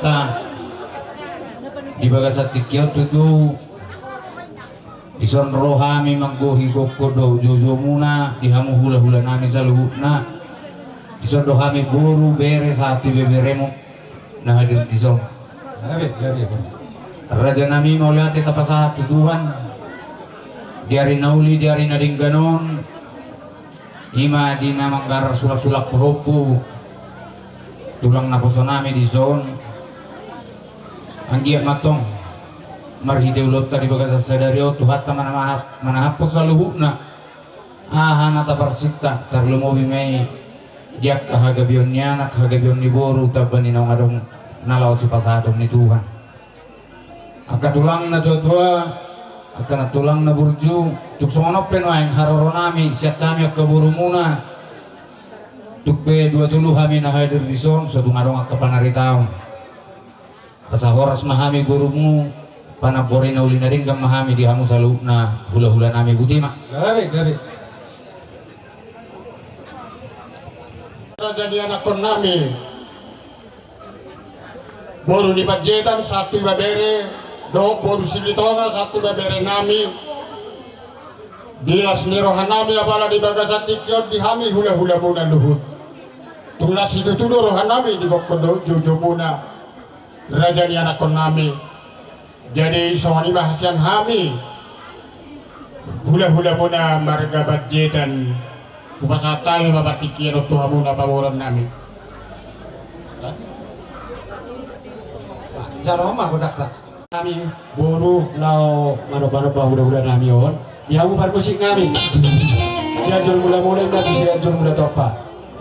ta di bagasat tikyot itu ison rohami manggohi kokodo jojo muna dihamu hula-hula nami saluhutna ison rohami guru beres hati beberemu nah hadir tison raja nami mauliati tapasa tuduhan diari nauli diari nadingganon ima dina manggar sulak-sulak peropu tulang naposonami di zon anggiat matong marhideulot tadi bagas sadario tuhat manahapos saluhuna ahana taparsita tarlumobi may diak kahagabionnya nak kahagabion ni boru tabani nang adong nalaw si pasadong ni Tuhan akatulang na tua akan tulang na burju tuksono penwaing haroro nami siat kami akaburu muna tukbe dua dulu kami na hadir di son sadung adong akapanaritaw asa horas mahami gurumu panabori na uli na rin kang mahami di hamu salu na hula-hula nami butima gabi jadi anak kon nami boru ni budgetan satu babere dok boru silitonga satu babere nami dilas nirohan nami apala di bagasat tikyot di hami hula-hula muna luhut tulas itu tudo rohan nami di bokko jojo muna raja ni anak kon nami jadi soalnya bahasian hami hula-hula muna marga budgetan upasatay babat tikyot tuha muna paboran nami Jaro mah godak ka. Kami boru lau mano-mano hula-hula nami on dihamu par musik kami jajul mula-mula na jajul mula topa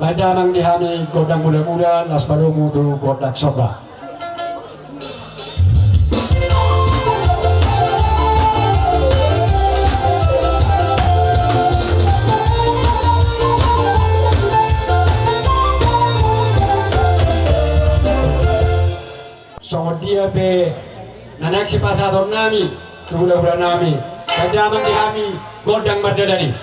badamang dihami kodang mula-mula las parumu tu kodak soba so dia pe nanak si pasador nami tu hula-hula nami badamang dihami godang bardadari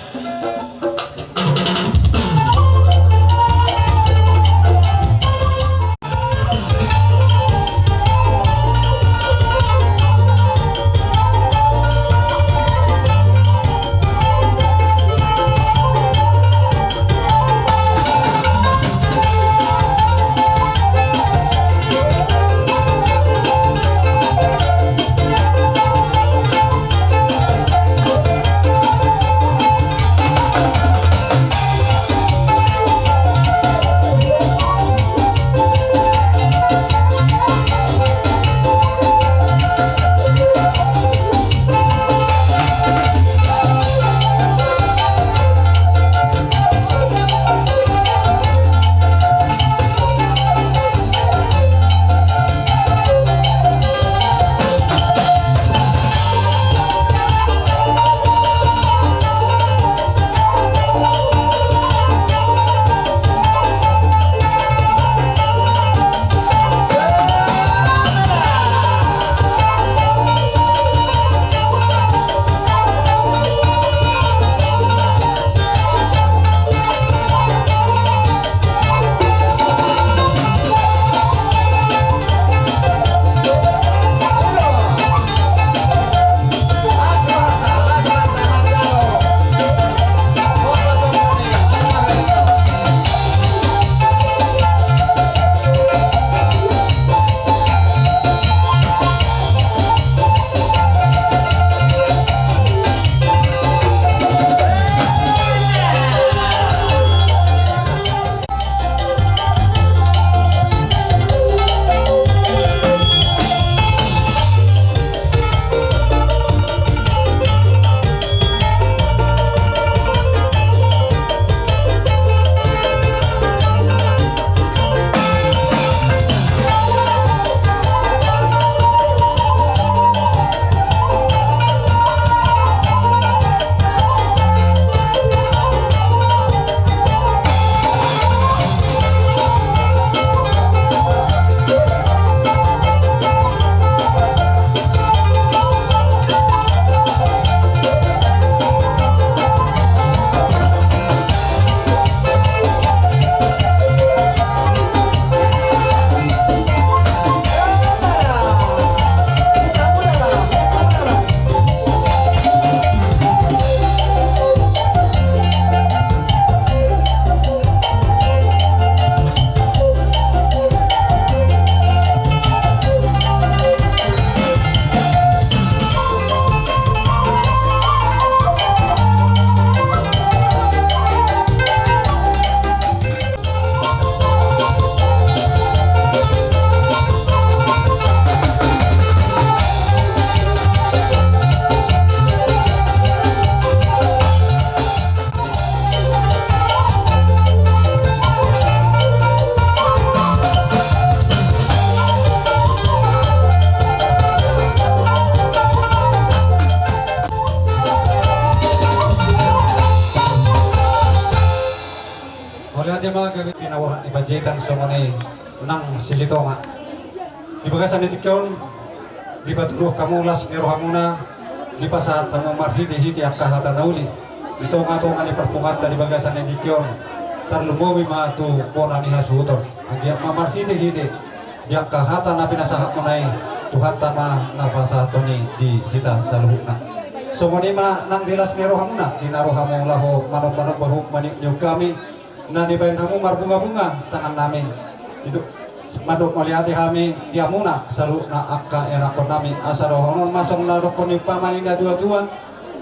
mga gabi tinawag ni Panjitan sa mga nang silitonga. Di bagasan ni Tikyon, di patuluh kamulas ni Rohamuna, di pasat tamu marhidi-hidi akahata nauli. Ito nga itong ani perpungat di bagasan ni Tikyon, tarlumomi mga ito pona ni Hasutor. Agyak mamarhidi-hidi, di akahata na pinasahap mo na Tuhan tama na pasato ni di kita sa luhuk na. So manima nang dilas ni Rohamuna, dinarohamong laho manok-manok bahuk maniknyog kami, na di bayan hamu marbunga-bunga tangan namin. Itu madok maliati kami dia muna salu na akka erakon nami asarohonon masong narokon ni pamanina dua-dua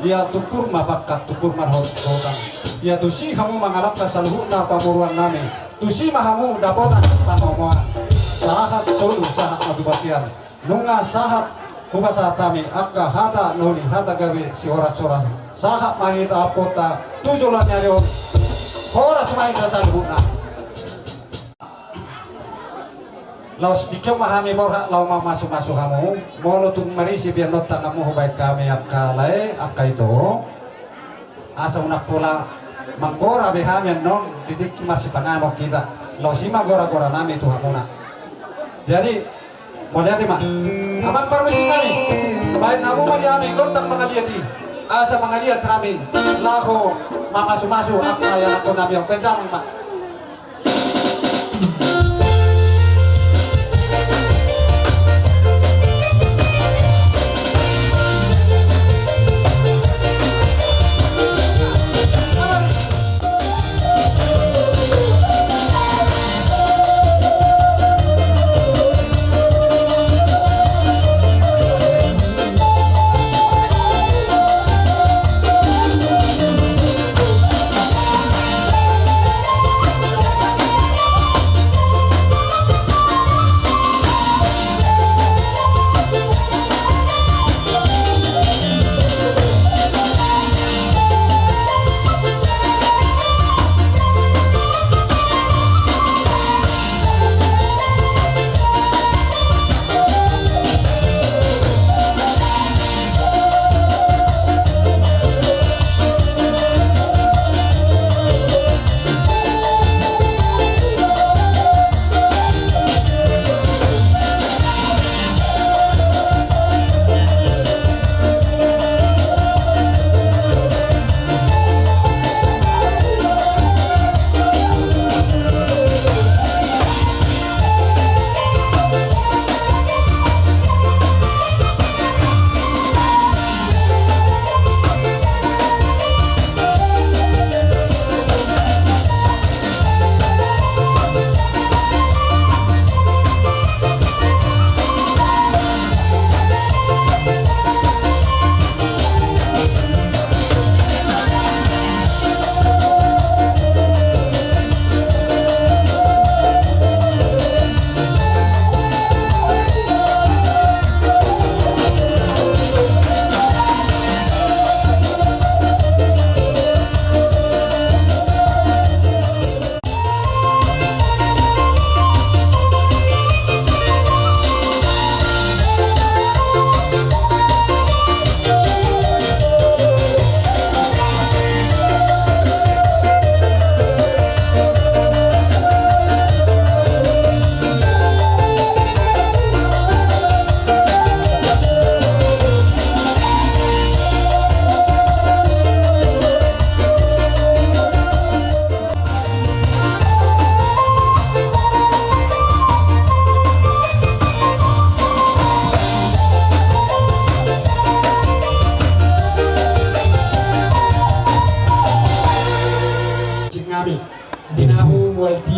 dia tukur mapakat tukur marhodang dia tusi kamu mangalap na saluhuk na pamuruan nami tusi mahamu dapotan pamomoan sahat solu sahat mabibasian nunga sahat kubasa tami akka hata noli hata gawe si horas-horas sahat mahita apota tujulan nyarion horas mahita saluhuk na Laos dikyo mahami borha lau masuk kamu mono tung marisi biar nota kamu baik kami akka lai akka itu asa unak pula manggora behami non didik masih panganok kita lau sima gora-gora nami itu hamuna jadi mau lihat mah aman permisi kami baik namu mari kami kontak mangaliati asa mangaliat kami lahu masuk akka yang aku nabi yang pendang mak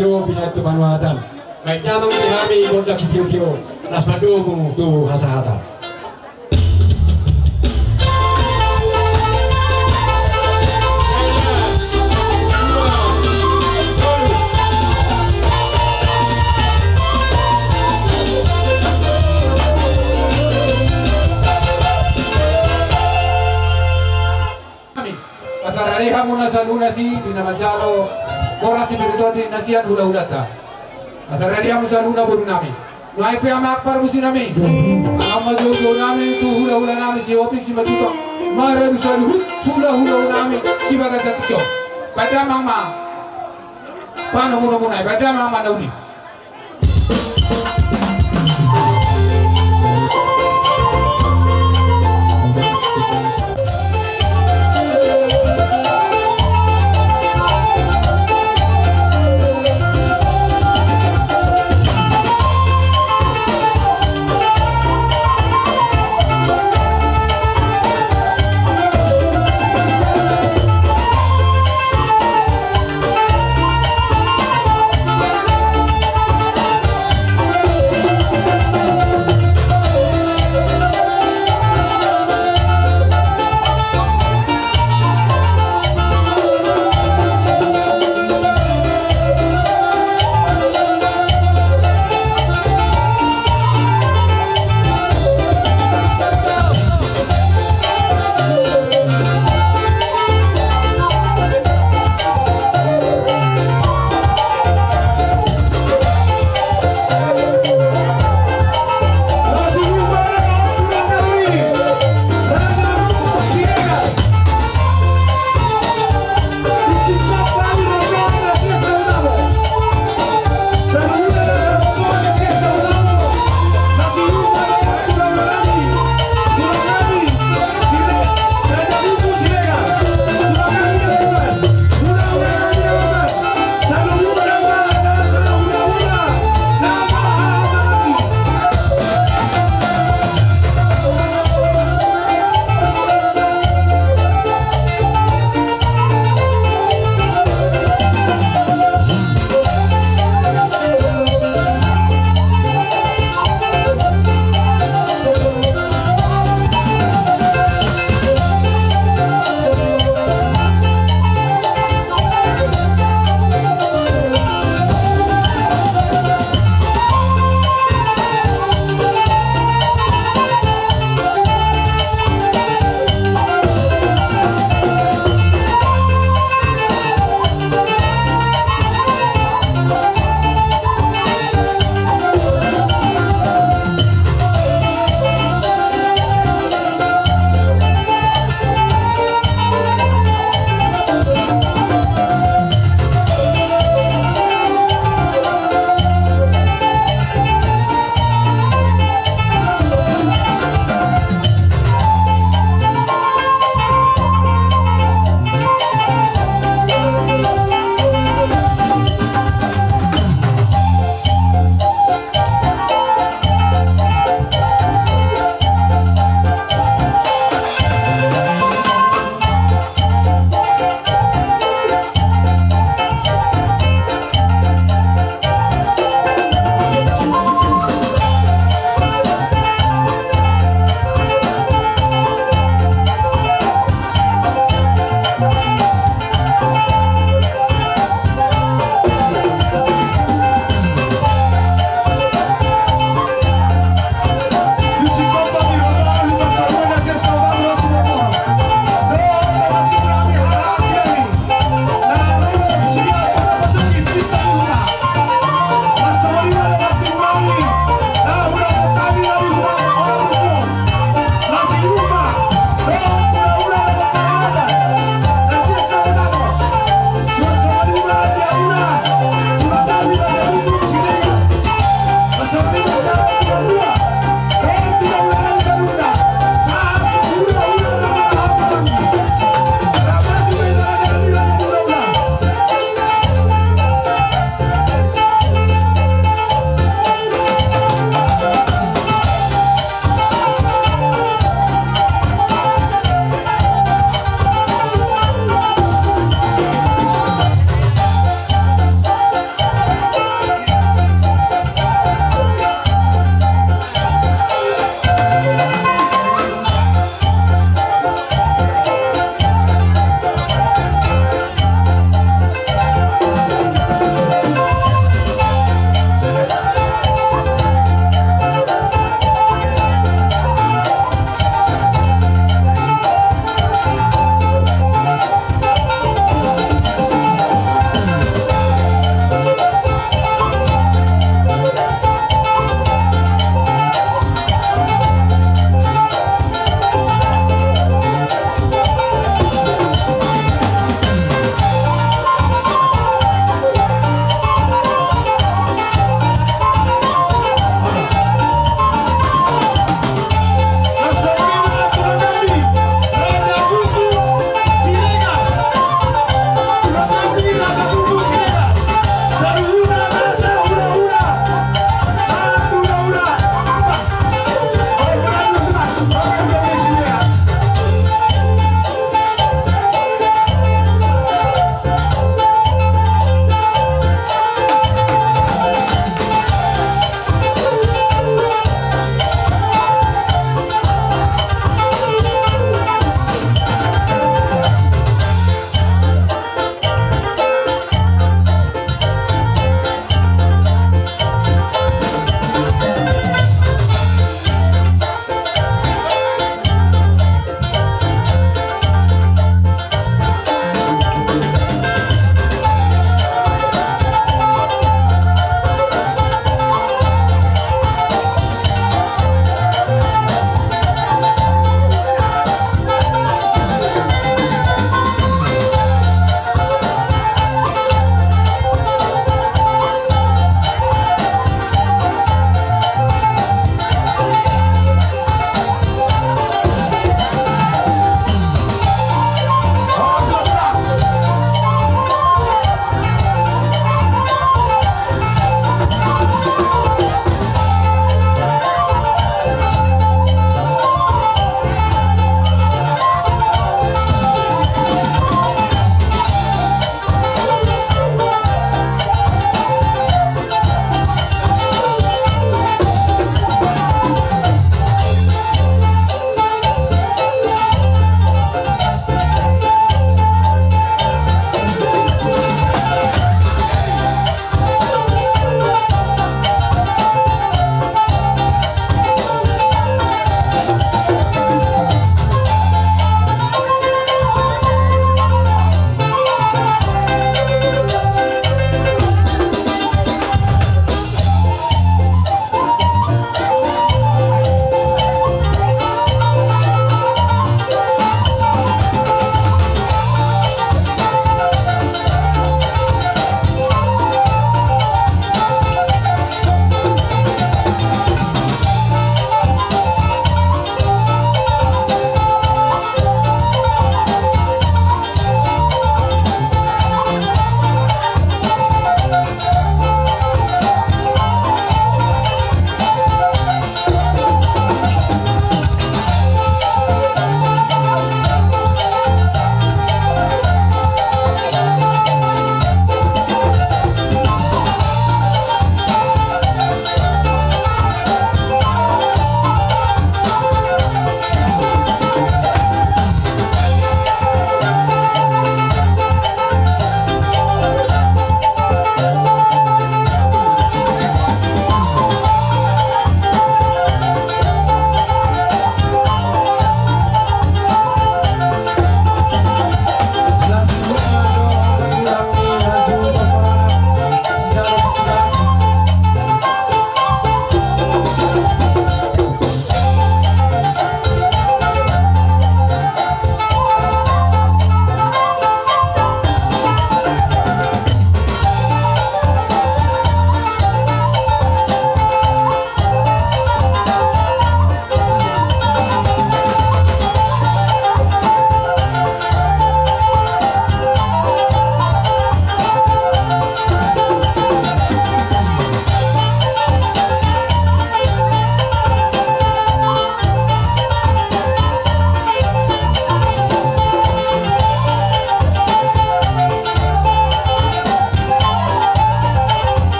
tio binatu manuatan baik damang dihami gondak si tio nas madumu tu hasahata Asarariha muna sa lunasi, tinamajalo, kora si Pirutodi nasiyan hula-hulata. Asarariha mo sa luna buru namin. Nuay pa makpar mo si namin. Ang majojo namin, ito hula-hula namin si Opik, si Matuto. Mararu sa luhut, hula-hula namin, ibaga sa tikyo. Pada mama, Paano muna ay pada mga manaw ni.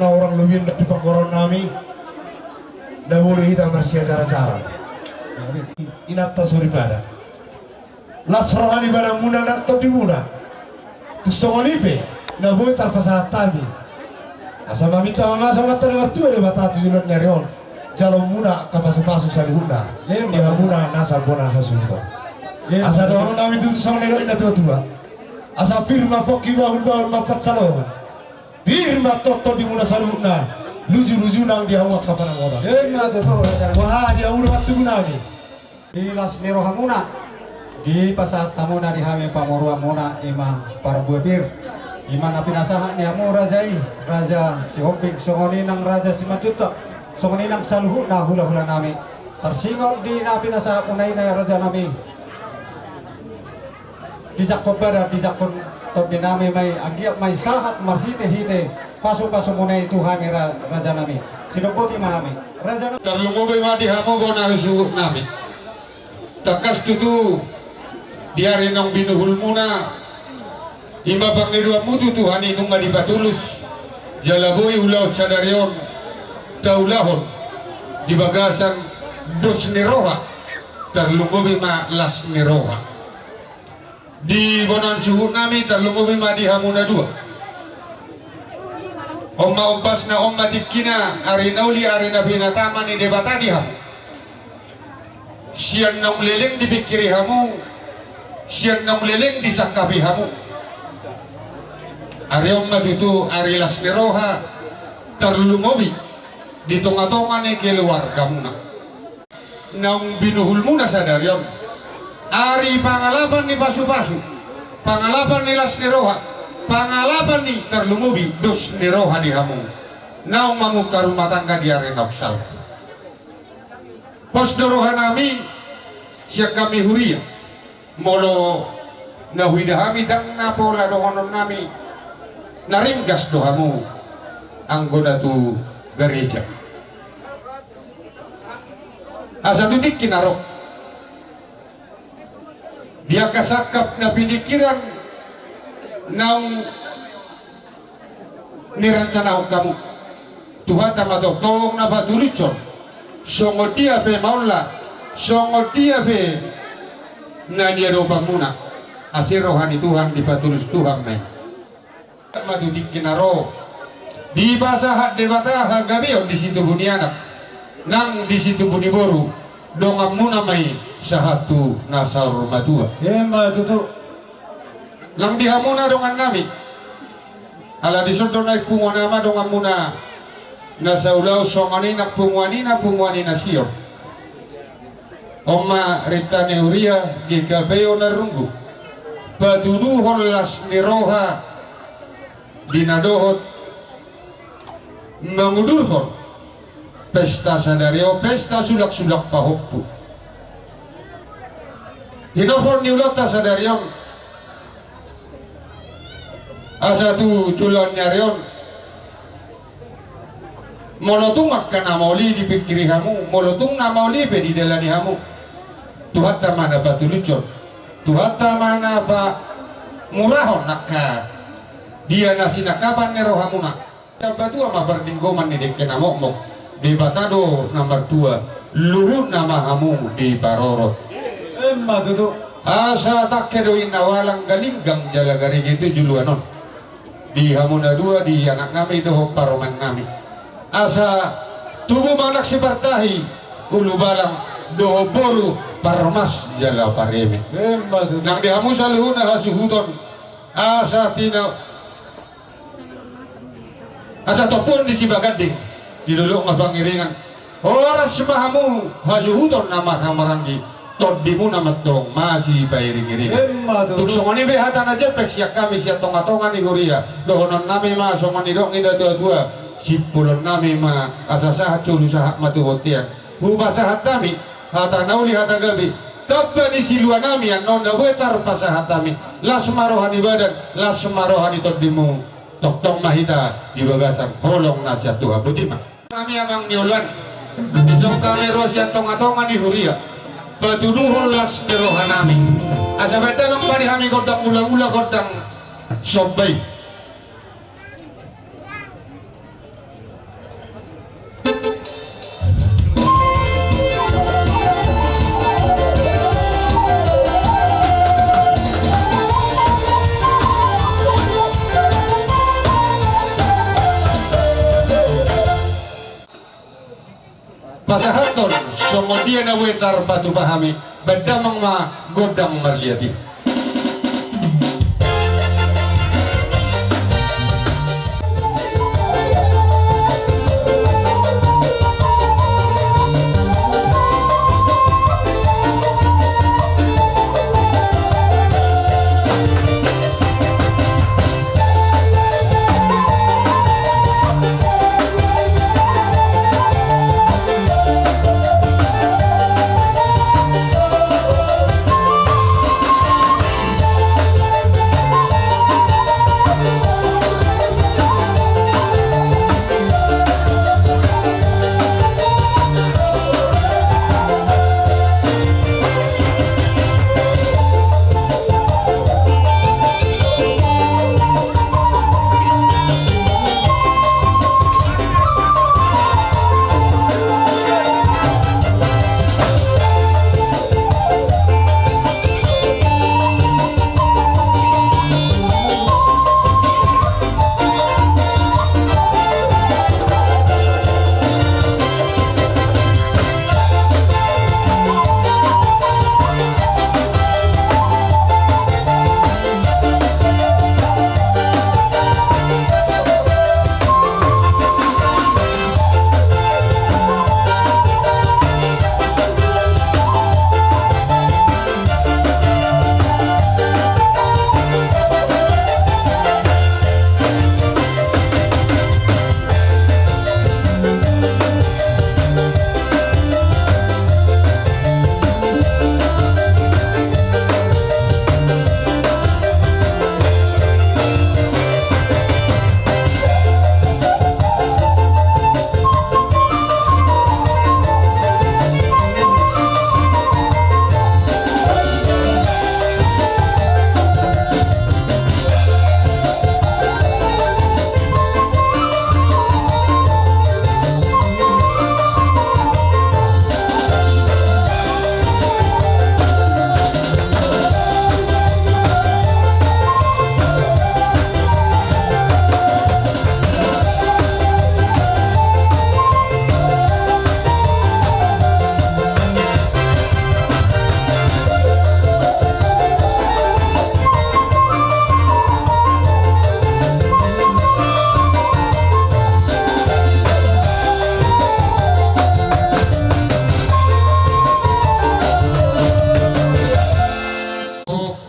karena orang lebih di pangkoron nami dah boleh kita bersih cara-cara inata suri pada lasrohani pada muna nak di muna tu songolipe na boleh terpasat tami asa mamita mama sama tanah tua de batatu julon nerion jalo muna kapasu-pasu salihuna dia muna nasa bona hasuto asa dono nami tu songonero ina tua-tua asa firma foki bahul mapat salon firma toto di muna saluna luju nang dia awak kapana orang wah dia udah waktu nami di las nero hamuna di pasat tamuna di hame pamorua muna ima parbuepir ima na pinasahan ni amo raja si homping songoni nang raja si matuta songoni nang saluhu na hula-hula nami tersingol di na pinasahan unay na raja nami dijak kobara dijak kon tobi nami may agiyak may sahat marhite-hite pasu-pasu munay itu hami raja nami sinubuti mahami raja nami Terlumubay madi hamo ko na suhut nami. Takas tutu diari nang binuhul muna. Ima pangniruan mutu Tuhan inung madipatulus. Jalaboy ulaw sadaryon taulahon di bagasan dos niroha. Terlumubay ma las niroha. Di bonan suhut nami terlumubay madi hamo na dua. Omma umpas na omma tikina ari nauli ari na binatama ni debata dihamu siyan nang leleng dipikiri hamu siyan nang leleng disangkapi hamu ari omma itu ari las neroha terlumobi di tonga-tonga ni keluarga muna nang binuhul muna sadaryon ari pangalapan ni pasu-pasu pangalapan ni las neroha pangalapan ni terlumubi dos niroha di hamu naung mamuka rumah tangga di arena sal pos doroha nami siak kami huria molo nahwidahami dang napola dohonon nami naringgas dohamu anggoda tu gereja asa tutik kinarok dia kasakap na pinikiran naung nirancana kamu Tuhan tamadok tong na patulucon songo dia pe maula songo dia pe na dia doba muna asir rohani Tuhan dipatulus Tuhan me madudik kinaro di pasahat debata hagabion di situ bunianak nang di situ buni boru dongam muna mai sahatu nasar matua tutu lang dihamuna dongan nami ala disodo naik pungwana nama dongan muna nasa ulau songani nak pungwani na siyo omma ritane uria gikabeyo na runggu patuduhon las niroha dinadohot mengudurhon pesta sadario pesta sulak-sulak pahoppu hinohon niulata sadarion asa tu culon nyarion molotung akan amoli dipikiri hamu molotung namoli pe di dalani hamu Tuhan tamana patulucon Tuhan tamana ba murahon nakka dia nasi nakapan nero hamuna batu ama berdinggoman ni dekke namok di batado nomor 2 luhut nama hamu di parorot emma tutu asa takke doin nawalang galinggang jalagari gitu juluanon di hamuna 2 di anak kami itu paroman kami asa tubuh manak si partahi ulu balang doho boru parmas jala pareme nang di hamu saluhuna hasuhuton asa tina asa topon di si baganding di dulu ngabangiringan oras mahamu hasuhuton nama kamarangi todimu nama tong masih bairing-iring tuk songoni be hatan aja pek siak kami siak tonga-tonga ni huria dohonon nami ma songoni dong ida tua-tua si pulon nami ma asa sahat sulu sahat matu hotian huba sahat kami hata nauli hata gabi tabba ni siluan nami yang non dawetar pasahat kami las marohani badan las marohani todimu tok tong mahita di bagasan holong nasihat Tuhan butima kami amang nyolan isong kami rosiat tonga-tonga ni huria patuduhon las merohanami asa beda bang bari kami kodang mula-mula kodang sobai pasahaton somodia na wetar batu pahami bedamang ma godang marliati.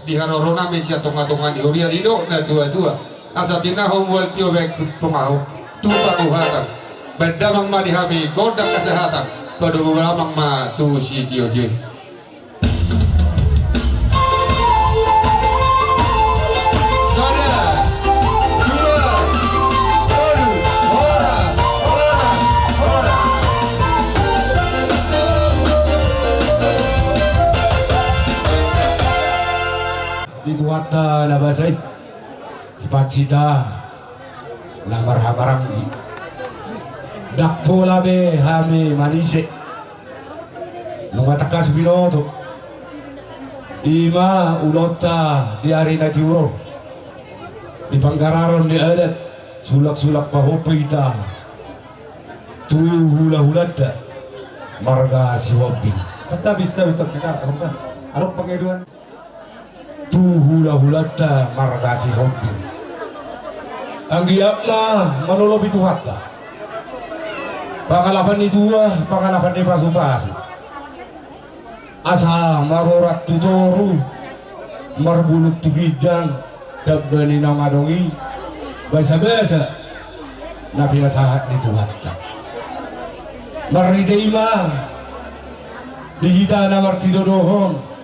Diharorona mesia tonga-tonga di horia lido na dua-dua asatina homwal tio bek tongaho tu paruhatan bedamang ma dihami goda kesehatan peduramang ma tu si tio je. Dituata na basay ipacita na marhamarang dakpo labe hami manise nung atakas binoto ima ulota di arena tiuro di panggararon di adat sulak-sulak pahopita tuyu hula-hulata marga si hobi kata bisa kita arok pakai duan tu hula-hulata margasi hobi ang giyapna manolob itu hatta pangalapan itu pangalapan ni pasu-pasu asa marorat tutoru marbulut tubijang dabbani na madongi basa-basa na pinasahat ni hatta mariteima dihita na martidodohon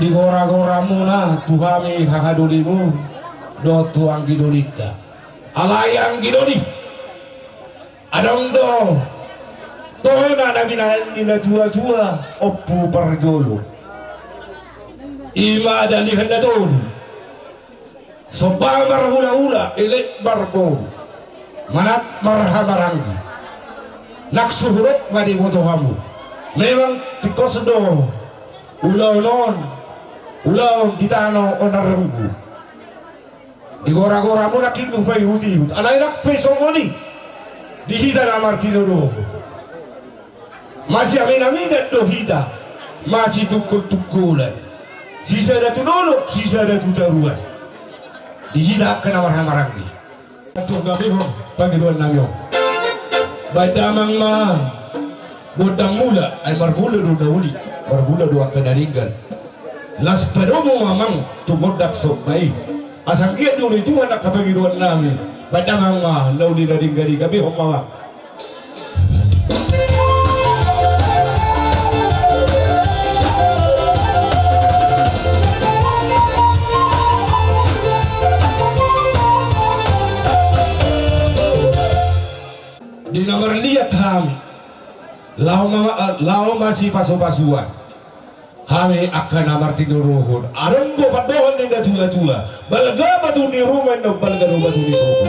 di gora-gora muna tuhami hakadulimu do tuang gidolita alayang gidoli adong do tohona na binahindina tua-tua oppu parjolo ima dali hendatun sobamar hula-hula ilik barbo manat marhamarang naksuhuruk ngadi botohamu memang tikosdo ulaw non ulaw ditano onarenggu di gora-gora mo nakinumpay hutihut alay nakpeso mo ni dihita na Martino Rojo. Masih amin-amin at dohita, masih tukul-tukulan. Sisa ada tunulok, sisa ada tutaruan. Dihita ka na marhamaranggi. Ito gabi ho, Panginoon namin. Badamang bodang mula ay marbula do dauli, marbula do akan naringgan. Las peromo mamang tumodak sobay. Asang iya dulu itu anak Panginoon namin. Badamang nauli naringgan gabi ho mama. Di nomor lihat kami lau masih pasu-pasuan kami akan namar tidur ruhun arembo padohan nenda tua-tua balga batu ni rumah no balga no batu ni sopo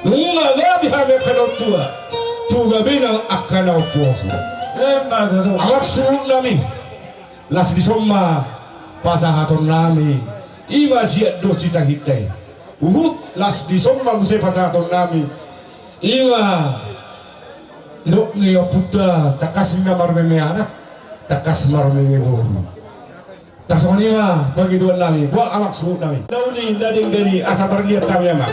nunga gabi kami akan tua tuga bina akan au posu awak suruh nami las di somma pasahaton nami ima siat do cita hitai las di somma muse pasahaton nami ima Lok ngayon puta, takas na marmeme anak, takas marmeme guru. Tasong nima, Panginoon namin, buwak amak suot namin. Nauli, lading gani, asa berlihat kami amak.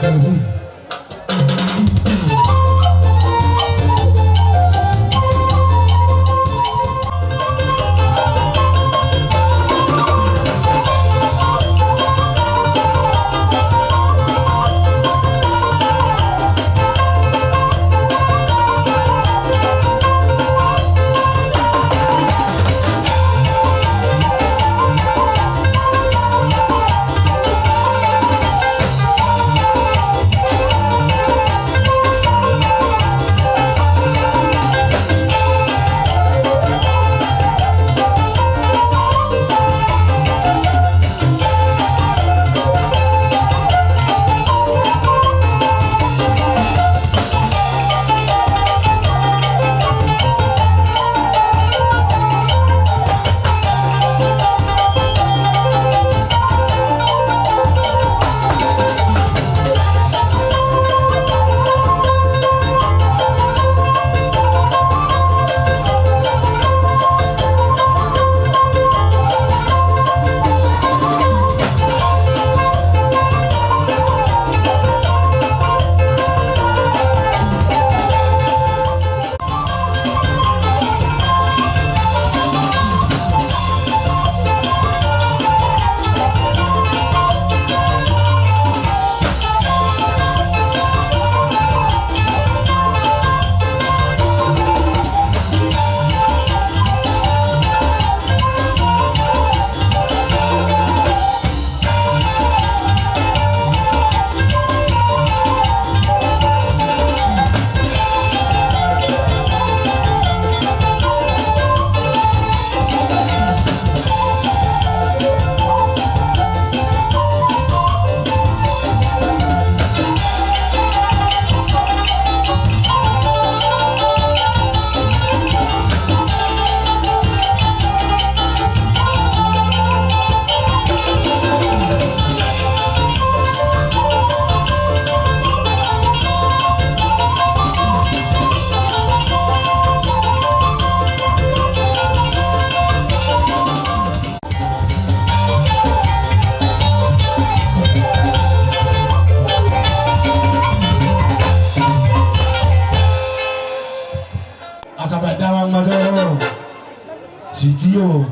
Sitio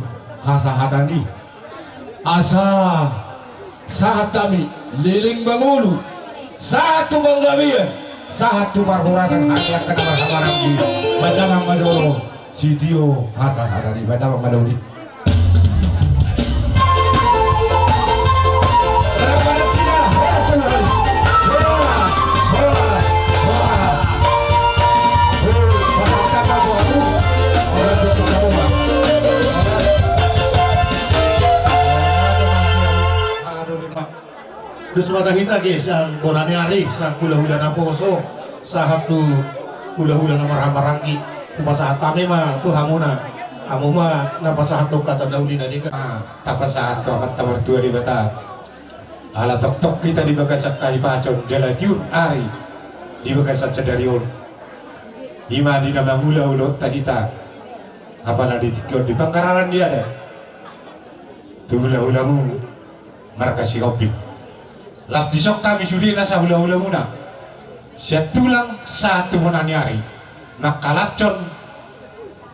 hasa hadani asa sahat kami liling bangulu satu banggabian satu parhurasan hanyat kena marhamarang di badamang mazoro sitio hasa hadani badamang madaudi Dus mata kita guys, yang borani hari, sang hula-hula na poso, sahat tu hula-hula na maramarangi, pasahat kami mah tu hamuna, hamu mah na pasahat tu kata dauli na dika. Tapasahat to at tamartua di bata. Ala tok-tok kita di bagasak kay pacon, jala tiur ari di bagasak cadarion. Ima di nama hula ulot kita apalah di tikor di pangkaralan dia deh tu hula-hulamu mereka si kopi las disok kami sudi nasa hula-hula muna siap tulang satu menaniari makalacon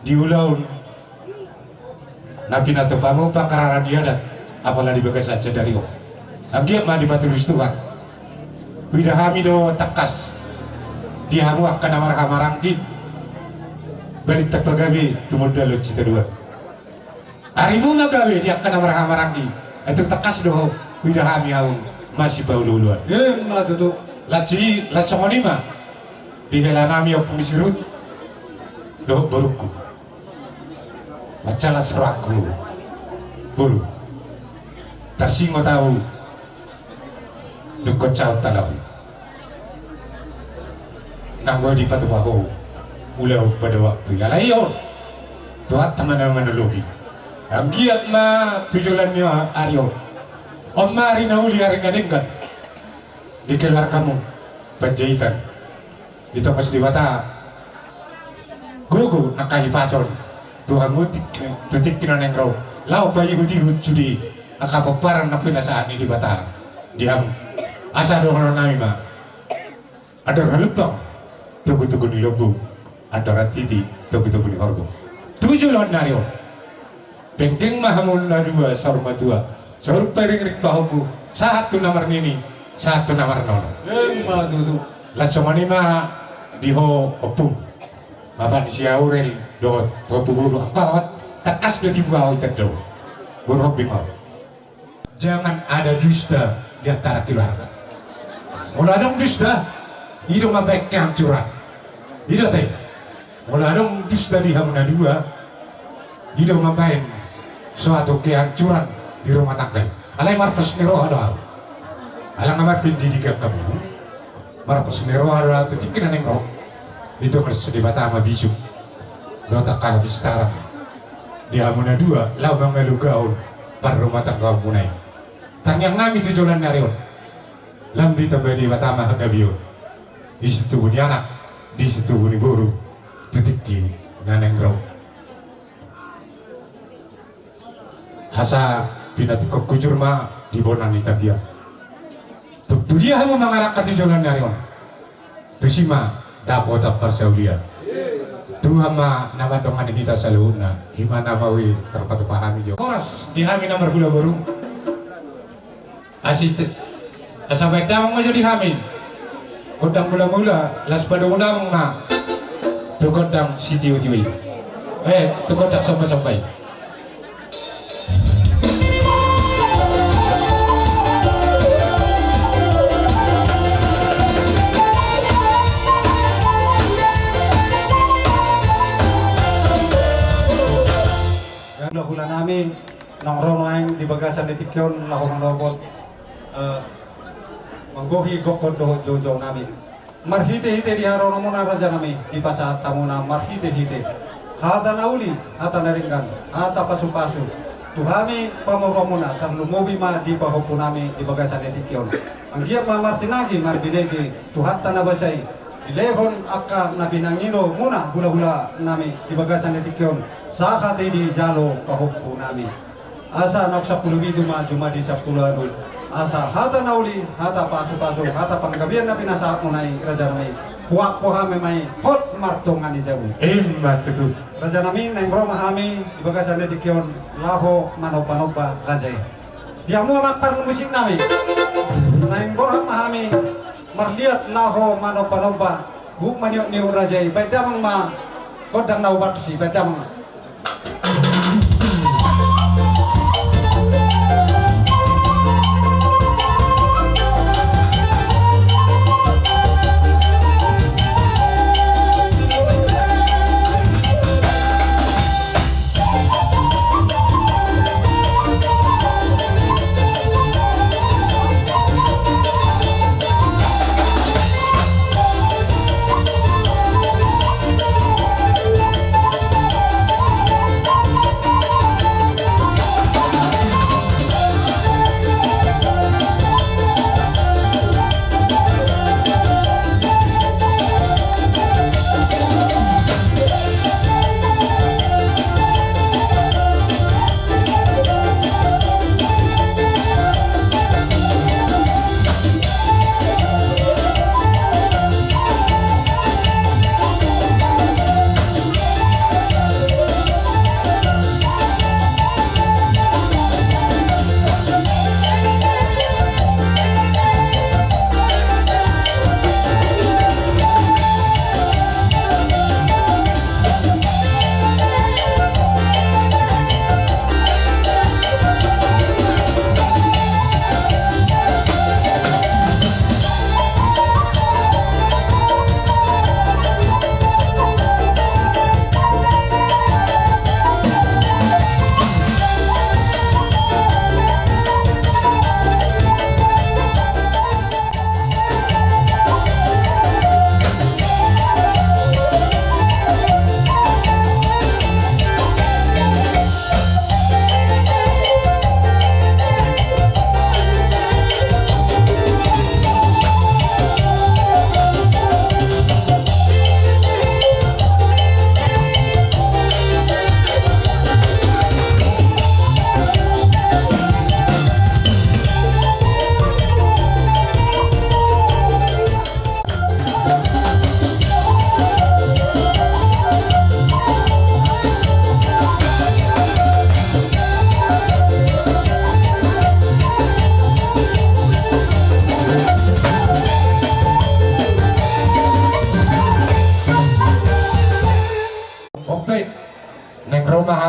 di ulaun nabi nato pamu pangkaralan dia deh apalah di bagas saja dari kok Anggiat mah di batu Tuhan. Wida hamido takas. Dia hamu akan amar-amarangki. Balik tak pagawe tumodal cita dua. Harimu magawe dia akan amar-amarangki. Itu takas doh. Wida hami hamu masih paululuan. mah tutu Laci lasongoni mah. Di nami opung sirut. Doh baruku. Macalah seraku. Buru. Tersingo tahu. Dukot caw talaw nang di patuwaho ulaw pada waktu ya layon tuat teman-teman lobi ang giat ma tujulan niyo aryo om mari na uli hari nadinggan di keluar kamu penjahitan itu pas diwata gugu nakahipason tuhan mutik tutik kinaneng raw lau bayi gudi judi akapaparan na pinasaan ni diwata diam asa doang nami mah ada halupang tugu-tugu di lobu ada ratiti tugu-tugu di horgo 7 lawan nario penting mahamun na dua sarma dua sarut piring rik pahuku satu nomor nini satu nomor nono mah tutu langsung mah diho opung mapan si aurel do topu buru akawat takas do tibu awit do buru bimau jangan ada dusta di antara keluarga. Mula dong dusta, hidup baik kehancuran. Hidup teh. Mula dong dusta di hamuna dua, hidup baik suatu kehancuran di rumah tangga. Alai martos nero ada. Alang amartin didikan kamu. Martos nero ada tutikin neng roh. Itu harus di batama bisu. Nota kahafis tarang. Di hamuna dua, lau mangelu gaul par rumah tangga munai. Tanyang nami tujulan narion. Lambi tabadi watama hagabiyo. Di situ buni anak, di situ buni buru, tutiki nanengraw. Hasa pinatukok kujur ma di bonan itabia. Tu dia hamu mangarak katujulan narion. Tusima dapat persaulia. Tuhan ma nama dongan kita saluna. Imana mawi terpatupahami jo. Koras di hami nomor gula baru. Asit sampai damang aja di hamil kodang mula-mula las pada undang na tu kodang si tiwi-tiwi tu kodang sampai-sampai bulan namin nongkrong lain di bagasan di tikyon lahong robot manggohi gokod doho jojo nami marhite-hite di harono muna raja nami di pasat tamuna marhite-hite hata nauli hata naringgan hata pasu-pasu tuhami pamoromuna terlumubi ma di pahopu nami di bagasan etikyon ang giyak ma martinagi marbidegi tuhata nabasay dilehon akka nabinangino muna hula-hula nami di bagasan etikyon sakate di jalo pahopu nami asa nak 10 bidu ma cuma di 10 adul asa hata nauli hata pasu-pasu hata panggabian na pinasaat mo na raja namin huwag po kami may hot martongan ni Jawi tutu raja namin na yung kami ibagasan na dikyon laho manoba-noba raja dia mo makpar musik namin na yung kami marliat laho manoba-noba huk maniok ni raja baik damang ma kodang na ubat si baik damang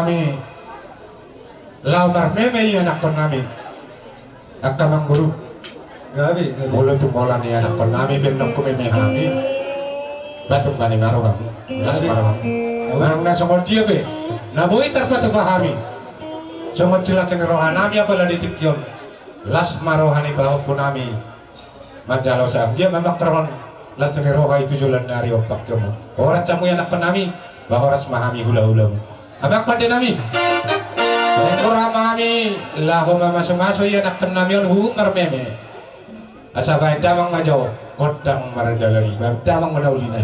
kami lamar meme anak kami akamang guru Gabi. mulut tumolan ni anak kami benok ko meme kami batuk bani ngaro kami las marang nang na somol dia be na boy tarpat pahami somot jelas ni rohanami apala ditikyon las marohani bahot punami majalo sa dia mamak karon las ni roha itu julan nari opak kamu orang camu anak kami bahwa ras mahami hula-hula anak pada nami orang mahami lahu mama semaso ya nak kenamion hu ngarmeme asa baik damang majo kodang maradalari damang manaulina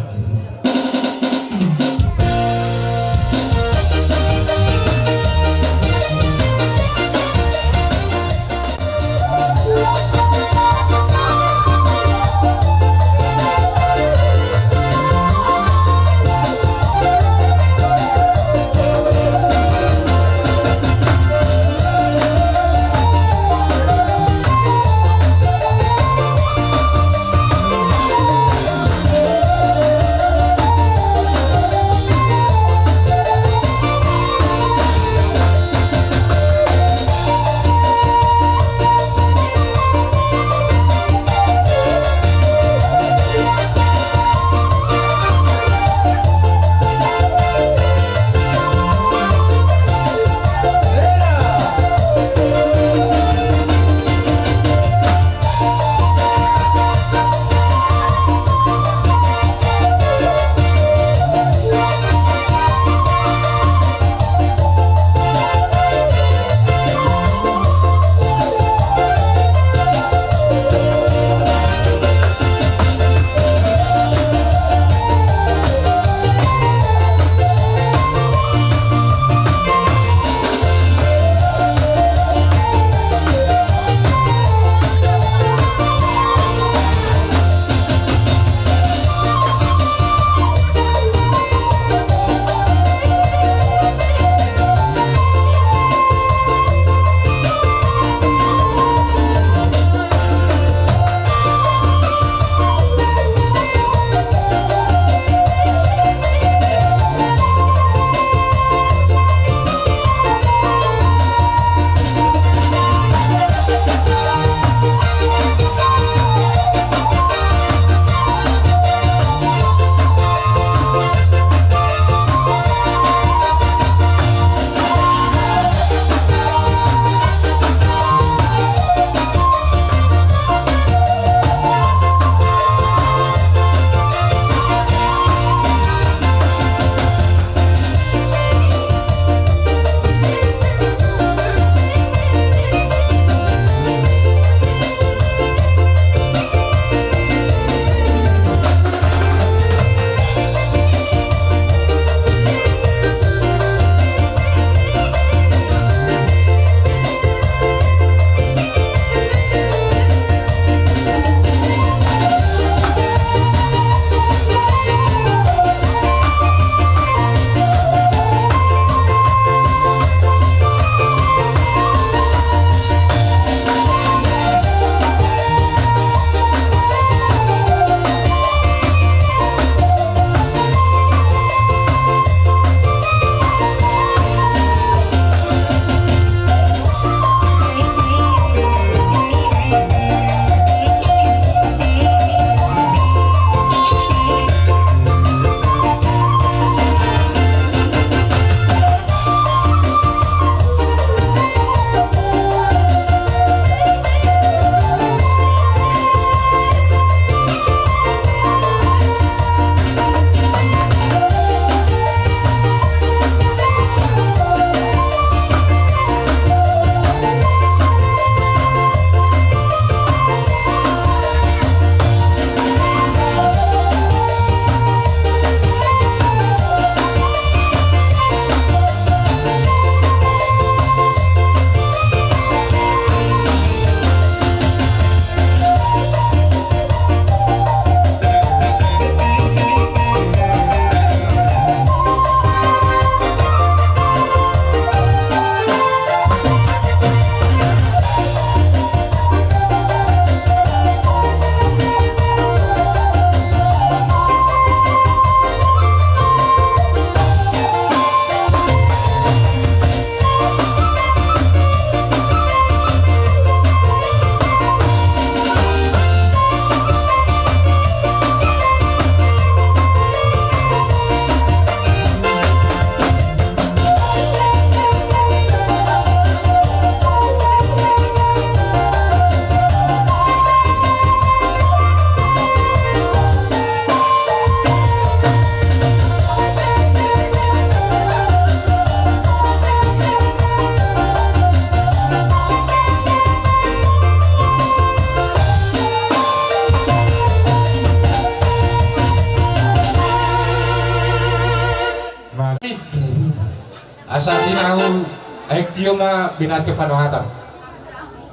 pasatin aku aik tiyo ma binato panohatan.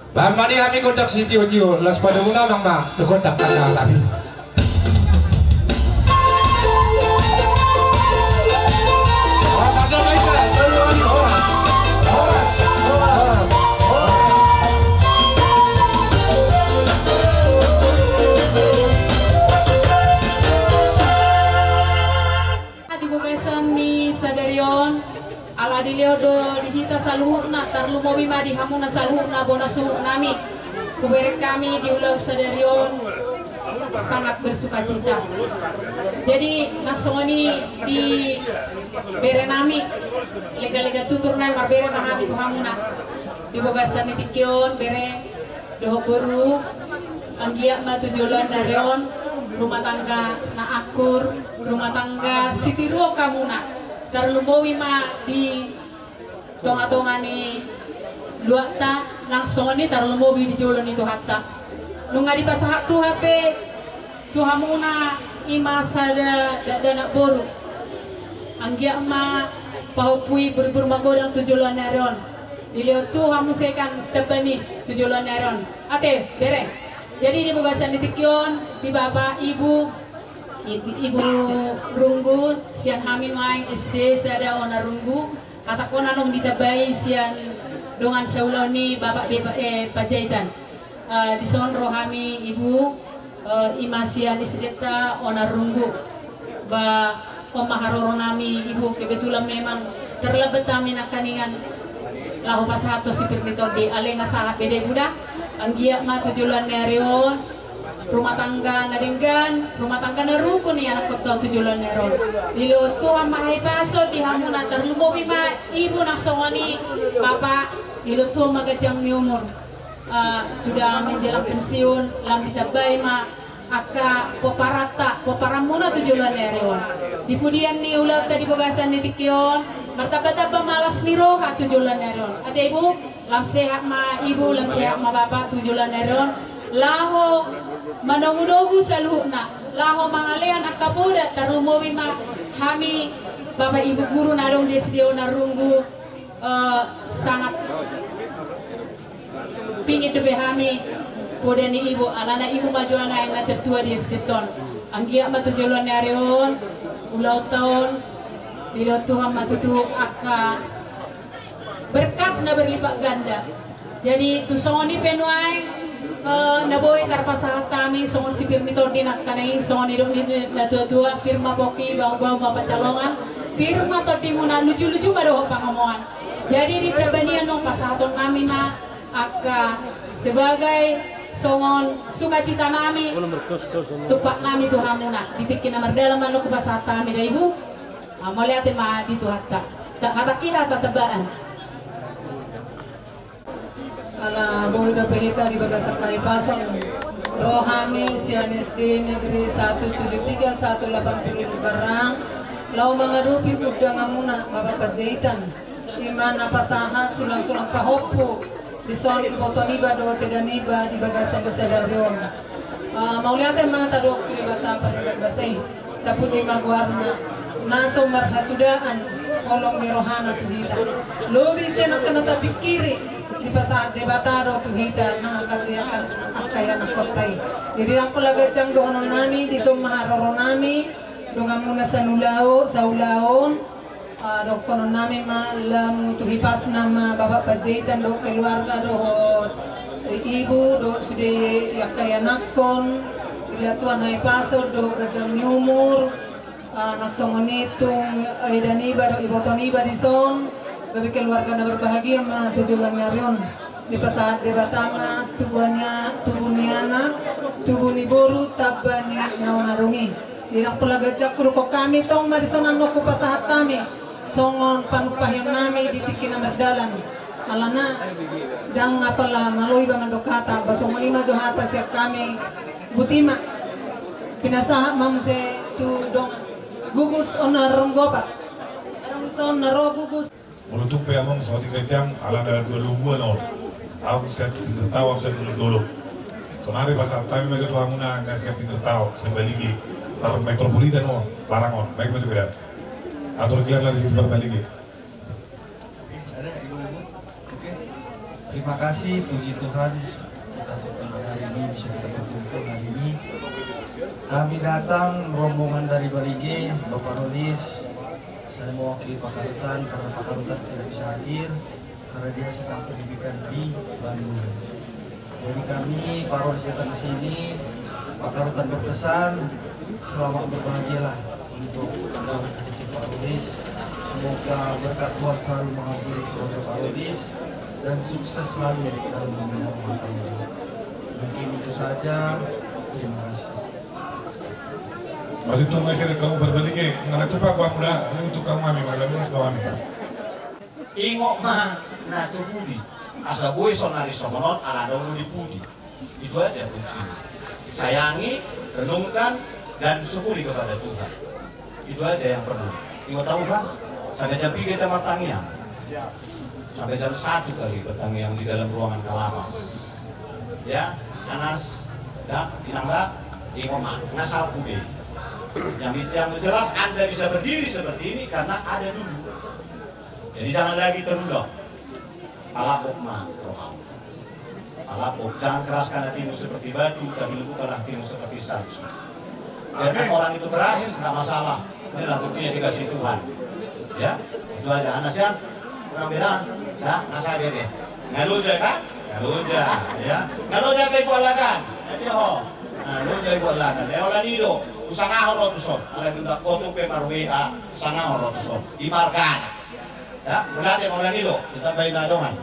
Bamani kami kontak si tiyo-tiyo, las pada muna bang ma, kontak kata kami. Sadarion ala dileo do dihita saluhukna tarlumowi ma dihamuna saluhukna bona suhuk nami kuberek kami di ulang Sadarion sangat bersuka cita. Jadi nasoni di bere nami lega-lega tutur nai marbere mahami tuhamuna di bogasan nitikion bere doho boru anggiak ma tujulan darion rumah tangga na akur rumah tangga sitiro kamuna tarlumowi ma di tonga-tonga ni luata langsung ni tarlumowi di jolon itu hatta nunga di pasahak tu HP tu hamuna ima sada dana boru anggia ma pahupui berburu magodang tujulan neron dilio tu hamu sekan tebani tujulan neron ate bere jadi di bogasan ditikyon di bapak ibu runggu sian hamin main SD sada ona runggu kata kona nong ditabai sian dongan sauloni bapak pajaitan di son rohami ibu imasian isideta ona runggu ba pemaharoro nami ibu kebetulan memang terlebet kami nakaningan lahu pasahato sipir metode ale masaha pede budak anggia ma tujulan nereon rumah tangga nadenggan rumah tangga narukun ni anak kota tujulan neron lilo tuhan mahai paso di hamuna tarlumowi ma ibu naksongani bapak lilo tuhan magajang ni umur sudah menjelang pensiun lam ditabai ma aka poparamuna tujulan neron di pudian ni ulau tadi bogasan ni tikion martaba-taba malas ni roha tujulan neron ate ibu lam sehat ma ibu lam sehat ma bapak tujulan neron laho manongudogu saluhna laho mangalean akapoda tarumowi ma hami bapak ibu guru narong desdio narunggu sangat pingin debe hami poda ni ibu alana ibu majuana yang na tertua di sedeton anggia matujolon narion ulau tahun dilo Tuhan matutu aka berkat na berlipat ganda jadi tu songoni penuai naboy tarpasahat kami songon sipir mito din at kanay songon idong na tua firma poki bang-bang mapacalongan firma to di muna lucu-lucu madoho pangomongan jadi di tabanian nong pasahaton nami ma aka sebagai songon sukacita nami tupak nami tuhamuna ditikin na mardalam ano pasahat kami da ibu maliate ma dito hatta hatakiha tatabaan ala boy na pelita di bagasak kay pasong rohami sian SD negeri 173 180 barang lau mga rupi udang muna bapak pajaitan iman napasahat sulang-sulang pahopo di soni di botoniba do tidaniba di bagasan besadarion mauliate mga tadok di bata pagbagasay tapuji magwarna naso marhasudaan kolong merohana tuhita lobi siya nakkanata pikiri di pasar debataro tuhita na katiyakan akayan kotay jadi ang palagajang doon nami di sumaharoro nami doon muna sa nulao sa ulaon doon nami malam tuhipas nama bapak pajaitan do keluarga do ibu do sude yakayanakon ilatuan hay paso do gajang ni umur naksongonitong aidaniba do ibotoniba di son gabi keluarga na berbahagia ma tujuan ngarion di pasahat debatama tubuh ni anak tubuh ni boru tabani naunarungi dinak pelagajak kuruko kami tong marisonan no ku pasahat kami songon panupahion nami ditikin na merdalan alana dang apala maloy ba mandokata basong lima johata siap kami butima pinasaha mamse tu dong gugus onarong gopat arong son naro gugus Untuk peyamong saudi kecam ala ada 20 nol. Aku set tahu aku set dulu. Sonari pasar time mereka tu amuna ngasih pintu tahu sebaligi. Tar metropolitan barang on baik macam beda. Atau kalian lagi situ berbalik. Terima kasih, puji Tuhan kita hari ini bisa kita berkumpul hari ini. Kami datang rombongan dari Balige, Bapak Rolis. Saya mewakili Pak Karutan karena Pak Karutan tidak bisa hadir karena dia sedang pendidikan di Bandung. Jadi kami Pak Rolis datang ke sini, Pak Karutan berpesan selamat berbahagialah untuk keluarga kecil Pak Rolis. Semoga berkat Tuhan selalu menghampiri keluarga Pak Rolis dan sukses selalu dalam membina rumah tangga. Mungkin itu saja. Terima kasih. Masih tunggu saya kamu berbalik nggak coba gua muda ini untuk kamu kami malam ini sudah kami. Ingok mah na tu budi. Asa boy sonari somonot ala dulu di budi. Itu aja kuncinya. Sayangi, renungkan dan syukuri kepada Tuhan. Itu aja yang perlu. Ingok tahu kan? Sampai jam 3 kita matangian. Sampai jam 1 kali bertangian di dalam ruangan kalapas. Ya, Anas, ya, Inangga, ingok mah ngasal budi. Yang jelas Anda bisa berdiri seperti ini karena ada dulu. Jadi jangan lagi terulung. Palapok mah roham. Palapok, jangan keraskan hatimu seperti batu, tapi lembutkan hatimu seperti salju. Karena orang itu keras, nggak masalah. Inilah buktinya dikasih Tuhan. Ya, itu aja. Anas ya, kurang beda. Ya, nasa dia deh. Ngaluja kan? Ngaluja, ya. Ngaluja kayak buat lagan. Jadi ho. Ngaluja buat lagan. Ya orang itu. Usangaho rotuson, ala minta koto pe marwea, usangaho rotuson, imarkan. Ya, berarti mau lagi lo, kita bayi nadongan.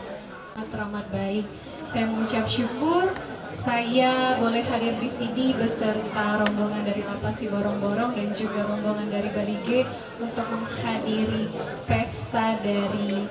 Teramat baik. Saya mengucap syukur saya boleh hadir di sini beserta rombongan dari Lapas Siborong-Borong dan juga rombongan dari Balige untuk menghadiri pesta dari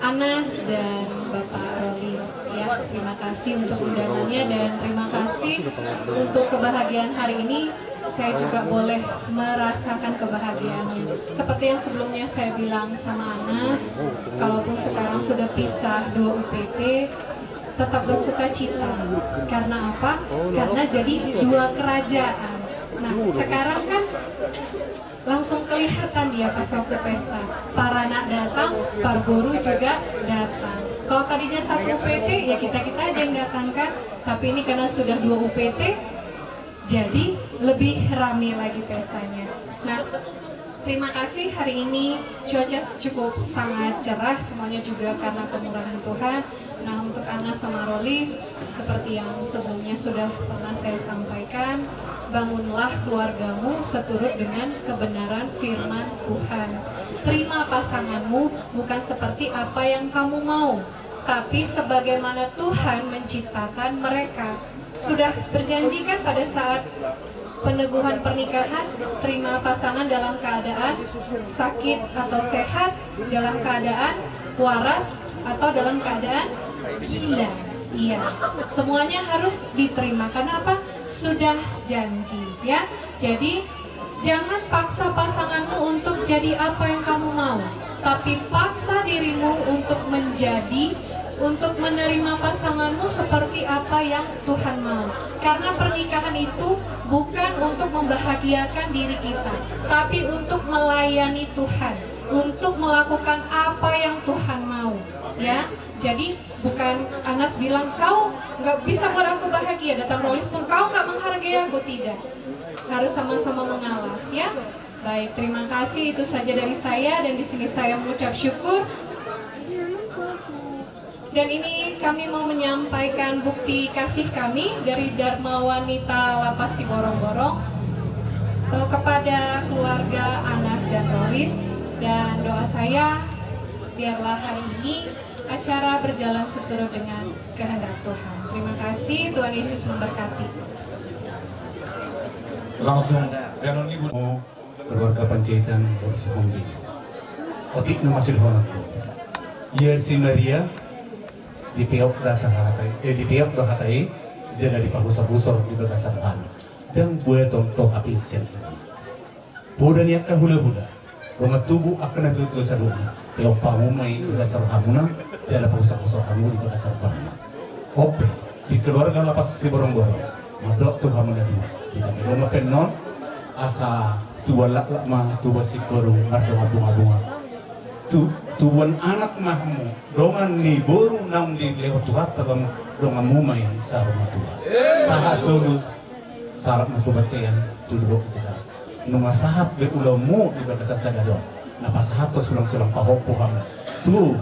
Anas dan Bapak Rolis. Ya, terima kasih untuk undangannya dan terima kasih untuk kebahagiaan hari ini. Saya juga boleh merasakan kebahagiaannya. Seperti yang sebelumnya saya bilang sama Anas, kalaupun sekarang sudah pisah 2 UPT, tetap bersuka cita. Karena apa? Karena jadi 2 kerajaan. Nah, sekarang kan langsung kelihatan dia pas waktu pesta. Para anak datang, para guru juga datang. Kalau tadinya 1 UPT, ya kita-kita aja yang datang kan. Tapi ini karena sudah 2 UPT, jadi lebih ramai lagi pestanya. Nah, terima kasih hari ini cuaca cukup sangat cerah, semuanya juga karena kemurahan Tuhan. Nah, untuk Anas sama Rolis, seperti yang sebelumnya sudah pernah saya sampaikan, bangunlah keluargamu seturut dengan kebenaran firman Tuhan. Terima pasanganmu bukan seperti apa yang kamu mau, tapi sebagaimana Tuhan menciptakan mereka. Sudah berjanjikan pada saat peneguhan pernikahan, terima pasangan dalam keadaan sakit atau sehat, dalam keadaan waras atau dalam keadaan gila. Iya, semuanya harus diterima. Karena apa? Sudah janji, ya. Jadi jangan paksa pasanganmu untuk jadi apa yang kamu mau, tapi paksa dirimu untuk menjadi, untuk menerima pasanganmu seperti apa yang Tuhan mau. Karena pernikahan itu bukan untuk membahagiakan diri kita, tapi untuk melayani Tuhan, untuk melakukan apa yang Tuhan mau. Ya, jadi bukan Anas bilang kau nggak bisa buat aku bahagia, datang Rolis pun kau nggak menghargai aku, tidak. Harus sama-sama mengalah, ya. Baik, terima kasih, itu saja dari saya dan di sini saya mengucap syukur. Dan ini kami mau menyampaikan bukti kasih kami dari Dharma Wanita Lapas Siborong-Borong kepada keluarga Anas dan Rolis, dan doa saya biarlah hari ini acara berjalan seturut dengan kehendak Tuhan. Terima kasih, Tuhan Yesus memberkati. Langsung dan ibu keluarga Panjaitan Bersihombi. Otik nama silhonatku. Yesi Maria di piok di piok hatai jadi di pagusor-gusor di bagasaran dan buaya tonto api sen. Buda niat kahula-hula. Rumah tubuh akan ada tulis saruna. Piok pamumai bagasar hamuna jadi pagusor-gusor kamu di bagasar hamuna. Ope di keluarga Lapas Siborong-Borong. Madok tuh kamu dari kita rumah penon asa tua lak ma tua si korung ada bunga-bunga tu tubuan anak mahmu dongan ni boru nang di lewat Tuhan tabang dongan mumay sa rumah Tuhan saha sulut sarat matubatian tulog kita nung masahat be ulamu di bagasa sagadon napasahat to sulang-sulang pahopuham tu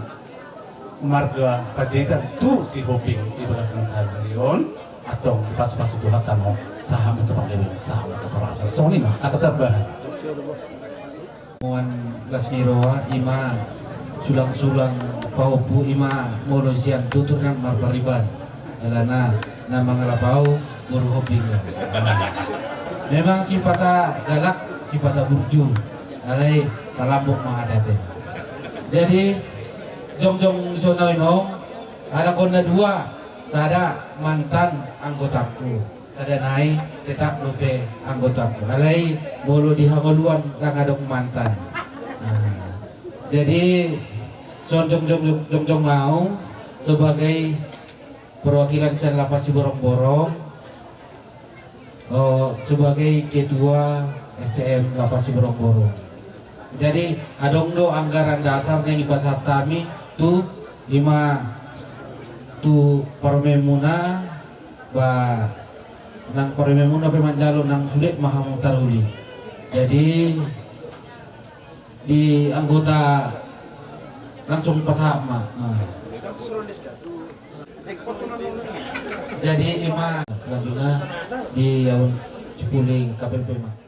marga pajaitan tu si hoping di bagasa ngalion atau pas-pas Tuhan tamo saha matubatian saha matubatian so ni mah atatabahan Muan Lasmiroa ima sulang-sulang paupu ima molosian tuturkan marpariban alana nama ngalapau guru hoping memang sifatnya galak sifatnya burju alai talambuk mahadate jadi jong-jong sonoinong ada konda dua sada mantan anggotaku sada naik tetap lupe anggotaku alai bolu dihamaluan langadong mantan jadi jong-jong mau sebagai perwakilan San Lapas Borong-Borong sebagai ketua STM Lapas Borong-Borong. Jadi adong do anggaran dasar yang dipasar kami tu 5 tu Parmemuna ba nang Parmemuna pemanjalo nang sulit mahamutaruli. Jadi di anggota langsung pasama. Jadi ima selanjutnya di Cipuling KPP